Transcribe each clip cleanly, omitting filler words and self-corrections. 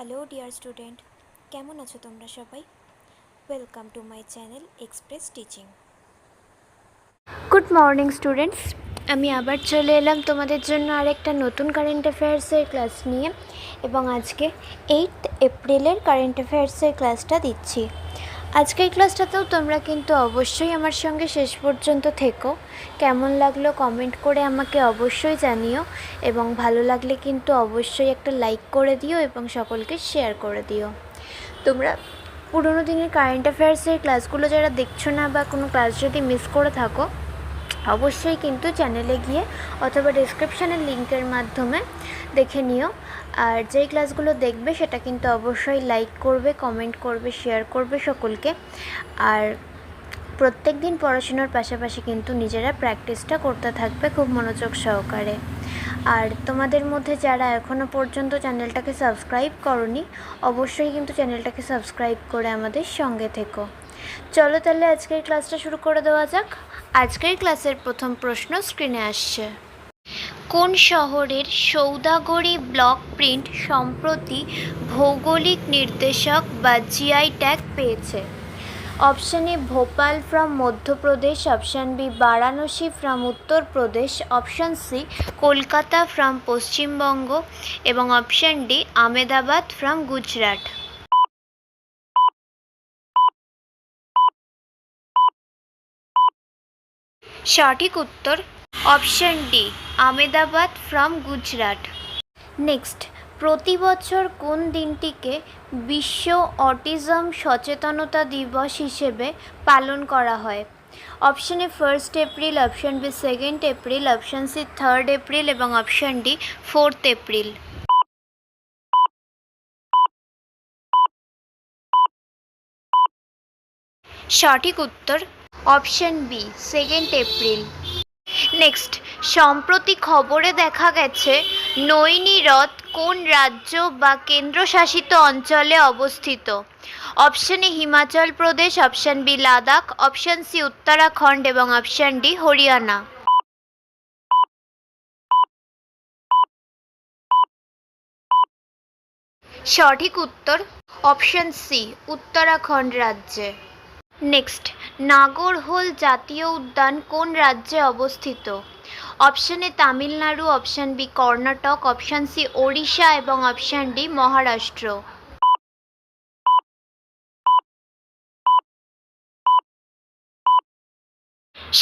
Hello dear student, কেমন আছো তোমরা সবাই? Welcome to my channel express teaching. Good morning students, আমি আবার চলে এলাম তোমাদের জন্য আরেকটা নতুন কারেন্ট অ্যাফেয়ার্সের ক্লাস নিয়ে, এবং আজকে 8 এপ্রিলের কারেন্ট অ্যাফেয়ার্সের ক্লাসটা দিচ্ছি। আজকের ক্লাসটাতেও তোমরা কিন্তু অবশ্যই আমার সঙ্গে শেষ পর্যন্ত থেকো। কেমন লাগলো কমেন্ট করে আমাকে অবশ্যই জানিও, এবং ভালো লাগলে কিন্তু অবশ্যই একটা লাইক করে দিও এবং সকলকে শেয়ার করে দিও। তোমরা পুরোনো দিনের কারেন্ট অ্যাফেয়ার্সের ক্লাসগুলো যারা দেখছো না, বা কোনো ক্লাস যদি মিস করে থাকো, অবশ্যই কিন্তু চ্যানেলে গিয়ে অথবা ডেসক্রিপশানের লিঙ্কের মাধ্যমে দেখে নিও। আর যেই ক্লাসগুলো দেখবে সেটা কিন্তু অবশ্যই লাইক করবে, কমেন্ট করবে, শেয়ার করবে সকলকে। আর প্রত্যেক দিন পড়াশোনার পাশাপাশি কিন্তু নিজেরা প্র্যাকটিসটা করতে থাকবে খুব মনোযোগ সহকারে। আর তোমাদের মধ্যে যারা এখনও পর্যন্ত চ্যানেলটাকে সাবস্ক্রাইব করোনি, অবশ্যই কিন্তু চ্যানেলটাকে সাবস্ক্রাইব করে আমাদের সঙ্গে থেকো। চলো তাহলে আজকের ক্লাসটা শুরু করে দেওয়া যাক। আজকের ক্লাসের প্রথম প্রশ্ন স্ক্রিনে আসছে। কোন শহরের সৌদাগরী ব্লক প্রিন্ট সম্প্রতি ভৌগোলিক নির্দেশক বা জিআই ট্যাগ পেয়েছে? Option A Bhopal from Madhya Pradesh, option B Varanasi from Uttar Pradesh, option C Kolkata from Paschimbanga, এবং option D Ahmedabad from Gujarat. সঠিক উত্তর option D Ahmedabad from Gujarat. Next, প্রতি বছর কোন দিনটিকে বিশ্ব অটিজম সচেতনতা দিবস হিসেবে পালন করা হয়? Option A 1 April, option B 2 April, option C 3 April, এবং অপশান ডি 4 এপ্রিল। সঠিক উত্তর অপশান বি 2 এপ্রিল। নেক্সট, সম্প্রতি খবরে দেখা গেছে নৈনি হ্রদ কোন রাজ্য বা কেন্দ্রশাসিত অঞ্চলে অবস্থিত? Option A Himachal Pradesh, option B Ladakh, option C Uttarakhand, এবং অপশান ডি হরিয়ানা। সঠিক উত্তর অপশান সি উত্তরাখণ্ড রাজ্যে। নেক্সট, নাগরহোল জাতীয় উদ্যান কোন রাজ্যে অবস্থিত? Option A Tamil Nadu, option B Karnataka, option C Odisha, এবং অপশান ডি মহারাষ্ট্র।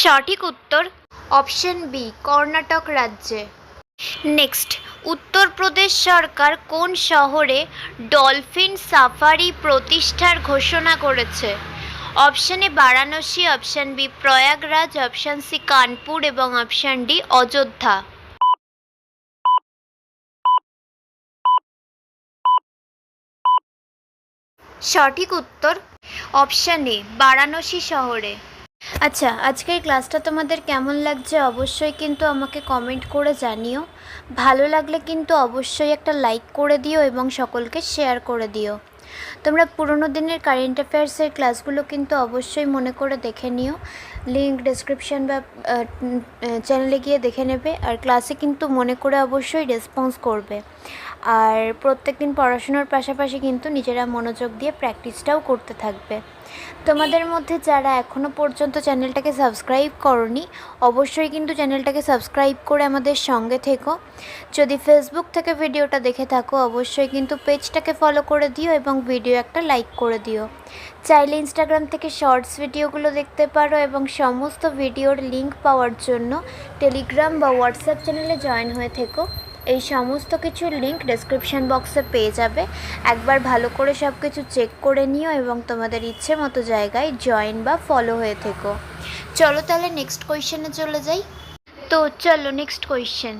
সঠিক উত্তর অপশান বি কর্ণাটক রাজ্যে। নেক্সট, উত্তরপ্রদেশ সরকার কোন শহরে ডলফিন সাফারি প্রতিষ্ঠার ঘোষণা করেছে? Option A Varanasi, option B Prayagraj, option C Kanpur, এবং অপশান ডি অযোধ্যা। সঠিক উত্তর অপশান এ বারাণসী শহরে। আচ্ছা, আজকের ক্লাসটা তোমাদের কেমন লাগছে অবশ্যই কিন্তু আমাকে কমেন্ট করে জানিও। ভালো লাগলে কিন্তু অবশ্যই একটা লাইক করে দিও এবং সকলকে শেয়ার করে দিও। তোমরা পুরোনো দিনের কারেন্ট অ্যাফেয়ার্সের ক্লাসগুলো কিন্তু অবশ্যই মনে করে দেখে নিও। লিঙ্ক ডেসক্রিপশন বা চ্যানেলে গিয়ে দেখে নেবে। আর ক্লাসে কিন্তু মনে করে অবশ্যই রেসপন্স করবে। আর প্রত্যেক দিন পড়াশোনার পাশাপাশি কিন্তু নিজেরা মনোযোগ দিয়ে প্র্যাকটিসটাও করতে থাকবে। তোমাদের মধ্যে যারা এখনও পর্যন্ত চ্যানেলটাকে সাবস্ক্রাইব করোনি, অবশ্যই কিন্তু চ্যানেলটাকে সাবস্ক্রাইব করে আমাদের সঙ্গে থেকো। যদি ফেসবুক থেকে ভিডিওটা দেখে থাকো, অবশ্যই কিন্তু পেজটাকে ফলো করে দিও এবং ভিডিও একটা লাইক করে দিও। চাইলে ইনস্টাগ্রাম থেকে শর্টস ভিডিওগুলো দেখতে পারো, এবং সমস্ত ভিডিওর লিঙ্ক পাওয়ার জন্য টেলিগ্রাম বা হোয়াটসঅ্যাপ চ্যানেলে জয়েন হয়ে থেকো। এই সমস্ত কিছুর লিঙ্ক ডেসক্রিপশান বক্সে পেয়ে যাবে। একবার ভালো করে সব কিছু চেক করে নিও এবং তোমাদের ইচ্ছে মতো জায়গায় জয়েন বা ফলো হয়ে থেকো। চলো তাহলে নেক্সট কোয়েশ্চেনে চলে যাই। তো চলো নেক্সট কোয়েশ্চেন।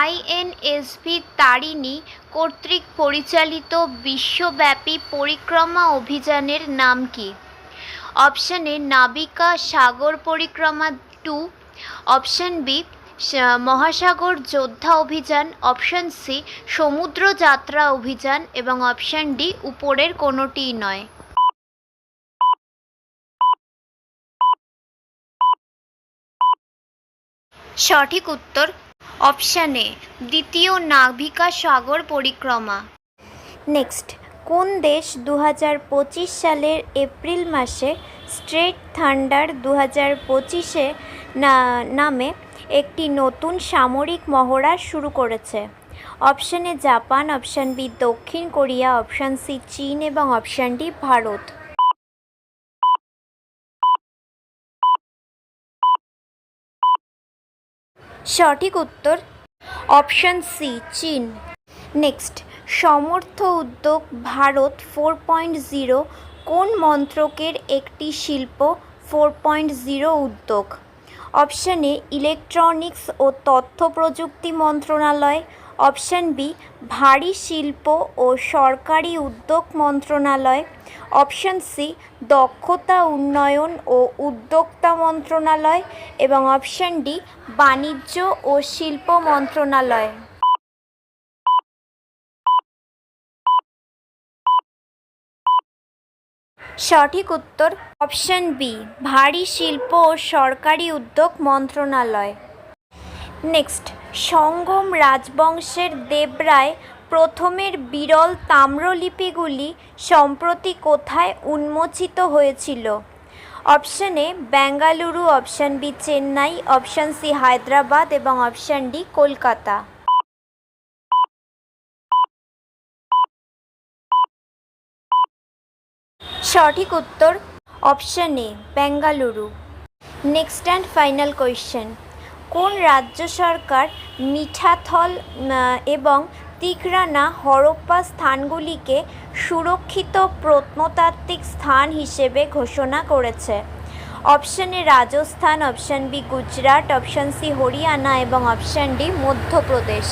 আইএনএসভি তারিণী কর্তৃক পরিচালিত বিশ্বব্যাপী পরিক্রমা অভিযানের নাম কি? অপশান এ নাবিকা সাগর পরিক্রমা 2, অপশান বি মহাসাগর যোদ্ধা অভিযান, অপশান সি সমুদ্র যাত্রা অভিযান, এবং অপশান ডি উপরের কোনোটিই নয়। সঠিক উত্তর অপশান এ দ্বিতীয় নাবিকা সাগর পরিক্রমা। নেক্সট, কোন দেশ 2025 সালের এপ্রিল মাসে স্ট্রেট থান্ডার 2025 নামে একটি নতুন সামরিক মহড়া শুরু করেছে? Option A Japan, option B দক্ষিণ কোরিয়া, অপশন সি চীন এবং অপশন ডি ভারত। সঠিক উত্তর অপশন সি চীন। নেক্সট, সমর্থ উদ্যোগ ভারত 4.0 কোন মন্ত্রকের একটি শিল্প 4.0 উদ্যোগ? অপশন এ ইলেকট্রনিক্স ও তথ্য প্রযুক্তি মন্ত্রণালয়, অপশন বি ভারী শিল্প ও সরকারি উদ্যোগ মন্ত্রণালয়, অপশন সি দক্ষতা উন্নয়ন ও উদ্যোক্তা মন্ত্রণালয় এবং অপশন ডি বাণিজ্য ও শিল্প মন্ত্রণালয়। সঠিক উত্তর অপশন বি ভারী শিল্প ও সরকারি উদ্যোগ মন্ত্রণালয়। নেক্সট, সঙ্গম রাজবংশের দেবরায় প্রথমের বিরল তাম্রলিপিগুলি সম্প্রতি কোথায় উন্মোচিত হয়েছিল? Option A Bengaluru, option B Chennai, option C Hyderabad এবং অপশন ডি কলকাতা। সঠিক উত্তর option A Bengaluru. Next and final question, কোন রাজ্য সরকার মিঠাথল এবং তিঘরানা হরপ্পা স্থানগুলিকে সুরক্ষিত প্রত্নতাত্ত্বিক স্থান হিসেবে ঘোষণা করেছে? Option A Rajasthan, option B Gujarat, option C Haryana এবং অপশন ডি মধ্যপ্রদেশ।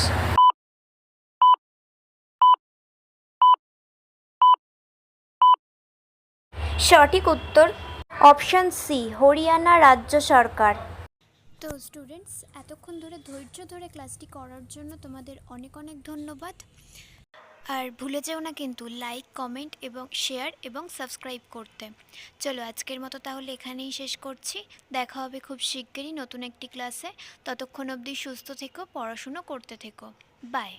সঠিক উত্তর অপশন সি হরিয়ানা রাজ্য সরকার। তো স্টুডেন্টস, এতক্ষণ ধরে ধৈর্য ধরে ক্লাসটি করার জন্য তোমাদের অনেক অনেক ধন্যবাদ। আর ভুলে যেও না কিন্তু লাইক, কমেন্ট এবং শেয়ার এবং সাবস্ক্রাইব করতে। চলো আজকের মতো তাহলে এখানেই শেষ করছি। দেখা হবে খুব শিগগিরই নতুন একটি ক্লাসে। ততক্ষণ অবধি সুস্থ থেকো, পড়াশুনো করতে থেকো। বাই।